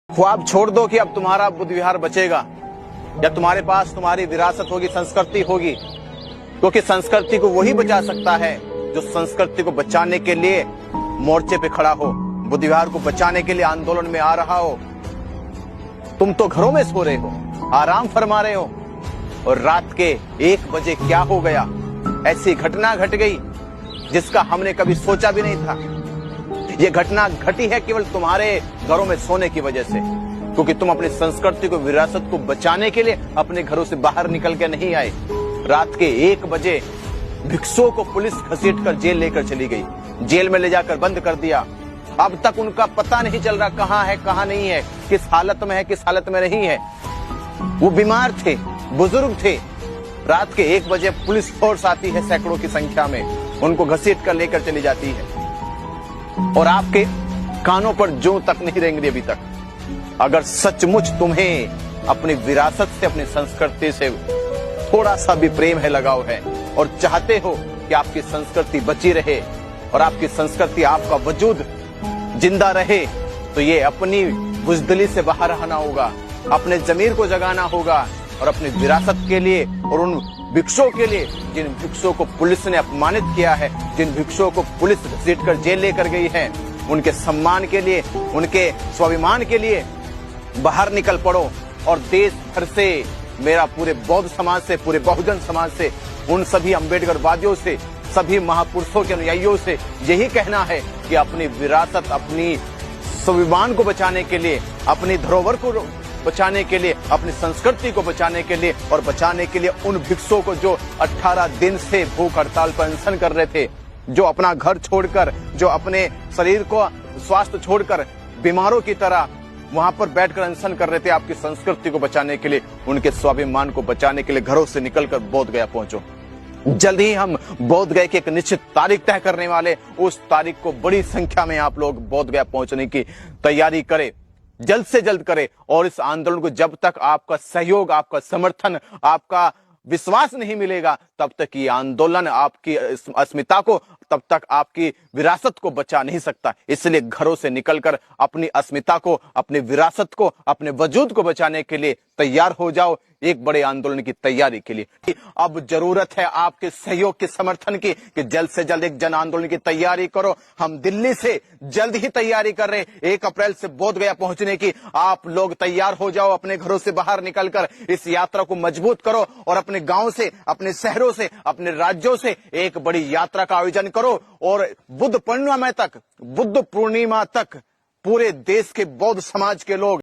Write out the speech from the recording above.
ख्वाब छोड़ दो कि अब तुम्हारा बुद्ध विहार बचेगा या तुम्हारे पास तुम्हारी विरासत होगी, संस्कृति होगी, क्योंकि संस्कृति को वही बचा सकता है जो संस्कृति को बचाने के लिए मोर्चे पे खड़ा हो, बुद्ध विहार को बचाने के लिए आंदोलन में आ रहा हो। तुम तो घरों में सो रहे हो, आराम फरमा रहे हो, और रात के 1 बजे क्या हो गया, ऐसी घटना घट गई जिसका हमने कभी सोचा भी नहीं था। ये घटना घटी है केवल तुम्हारे घरों में सोने की वजह से, क्योंकि तुम अपनी संस्कृति को, विरासत को बचाने के लिए अपने घरों से बाहर निकल के नहीं आए। रात के 1 बजे भिक्षुओं को पुलिस घसीट कर जेल लेकर चली गई, जेल में ले जाकर बंद कर दिया। अब तक उनका पता नहीं चल रहा कहां है कहां नहीं है, किस हालत में है किस हालत में नहीं है। वो बीमार थे, बुजुर्ग थे। रात के 1 बजे पुलिस फोर्स आती है सैकड़ों की संख्या में, उनको घसीट कर लेकर चली जाती है, और आपके कानों पर जूं तक नहीं रेंग रही अभी तक। अगर सचमुच तुम्हें अपनी विरासत से, अपनी संस्कृति से थोड़ा सा भी प्रेम है, लगाव है, और चाहते हो कि आपकी संस्कृति बची रहे और आपकी संस्कृति, आपका वजूद जिंदा रहे, तो ये अपनी बुज़दिली से बाहर आना होगा, अपने जमीर को जगाना होगा, और अपनी विरासत के लिए और उन भिक्षुओं के लिए जिन भिक्षुओं को पुलिस ने अपमानित किया है, जिन भिक्षुओं को पुलिस घसीट कर जेल लेकर गई है, उनके सम्मान के लिए, उनके स्वाभिमान के लिए बाहर निकल पड़ो। और देश भर से, मेरा पूरे बौद्ध समाज से, पूरे बहुजन समाज से, उन सभी अम्बेडकरवादियों से, सभी महापुरुषों के अनुयायियों से यही कहना है कि अपनी विरासत, अपनी स्वाभिमान को बचाने के लिए, अपनी धरोहर को बचाने के लिए, अपनी संस्कृति को बचाने के लिए, और बचाने के लिए उन भिक्षुओं को जो 18 दिन से भूख हड़ताल पर अनशन कर रहे थे, जो अपना घर छोड़कर, जो अपने शरीर को स्वास्थ्य छोड़कर बीमारों की तरह वहां पर बैठकर अनशन कर रहे थे, आपकी संस्कृति को बचाने के लिए, उनके स्वाभिमान को बचाने के लिए घरों से निकलकर बोध गया पहुंचो। जल्द ही हम बोध गया की एक निश्चित तारीख तय करने वाले, उस तारीख को बड़ी संख्या में आप लोग बोध गया पहुंचने की तैयारी करें, जल्द से जल्द करे। और इस आंदोलन को जब तक आपका सहयोग, आपका समर्थन, आपका विश्वास नहीं मिलेगा, तब तक ये आंदोलन आपकी अस्मिता को, तब तक आपकी विरासत को बचा नहीं सकता। इसलिए घरों से निकलकर अपनी अस्मिता को, अपनी विरासत को, अपने वजूद को बचाने के लिए तैयार हो जाओ, एक बड़े आंदोलन की तैयारी के लिए। अब जरूरत है आपके सहयोग के, समर्थन की, कि जल्द से जल्द एक जन आंदोलन की तैयारी करो। हम दिल्ली से जल्द ही तैयारी कर रहे, 1 अप्रैल से बोध गया पहुंचने की। आप लोग तैयार हो जाओ, अपने घरों से बाहर निकलकर इस यात्रा को मजबूत करो, और अपने गांव से, अपने शहरों से, अपने राज्यों से एक बड़ी यात्रा का आयोजन करो, और बुद्ध पूर्णिमा तक पूरे देश के बौद्ध समाज के लोग